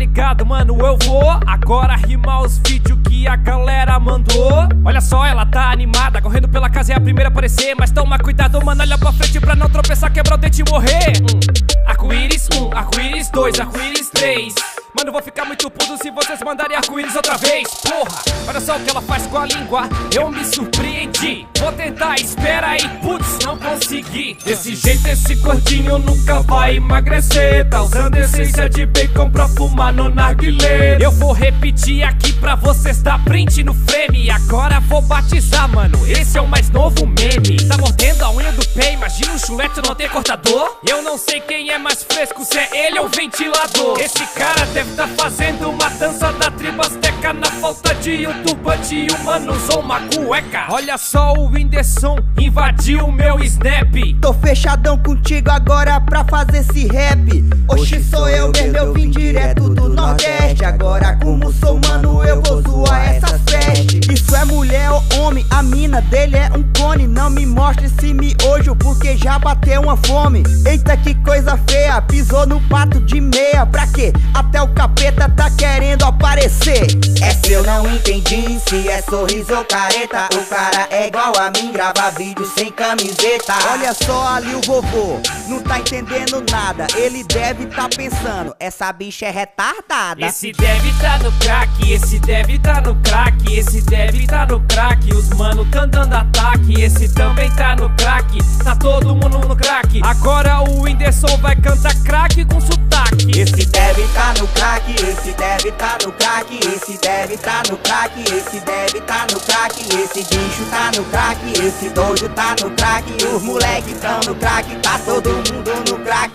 ligado, mano, eu vou agora rimar os vídeos que a galera mandou. Olha só, ela tá animada, correndo pela casa, é a primeira a aparecer. Mas toma cuidado, mano, olha pra frente pra não tropeçar, quebrar o dente e morrer. Arco-íris 1, arco-íris 2, arco-íris 3. Mano, vou ficar muito puto se vocês mandarem arco-íris outra vez. Porra, olha só o que ela faz com a língua, eu me surpreendi. Vou tentar, espera aí, putz, não consegui. Desse jeito esse gordinho nunca vai emagrecer. Tá usando essência de bacon pra fumar no narguilé. Eu vou repetir aqui pra vocês dar print no frame. Agora vou batizar, mano, esse é o mais novo meme. Tá mordendo a unha do pé, imagina um chulete não ter cortador. Eu não sei quem é mais fresco, se é ele ou o ventilador. Esse cara deve tá fazendo uma dança da tribo asteca. Na falta de um turbante, o mano usou uma cueca. Olha só, o Whindersson invadiu o meu snap. Tô fechadão contigo agora pra fazer esse rap. Hoje sou eu mesmo, eu vim direto do Nordeste. Agora como sou mano, eu vou zoar essa festa. Isso é mulher ou homem, a mina dele é um cone. Não me mostre esse miojo porque já bateu uma fome. Eita que coisa feia, pisou no pato de meia. Pra quê? Até o capeta tá querendo aparecer. Essa eu não entendi, se é sorriso ou careta. O cara é igual a mim, grava vídeo sem camiseta. Olha só ali o vovô, não tá entendendo nada. Ele deve tá pensando, essa bicha é retardada. Esse deve tá no crack, esse deve tá no crack, esse deve tá no crack. Os mano tão dando ataque, esse também tá no crack. Tá todo mundo no crack. Agora o Whindersson vai cantar crack com sotaque. Esse deve tá no crack, esse deve tá no crack, esse deve tá no crack, esse deve tá no crack, esse bicho tá no crack, esse doido tá no crack, os moleques tão no crack, tá todo mundo no crack.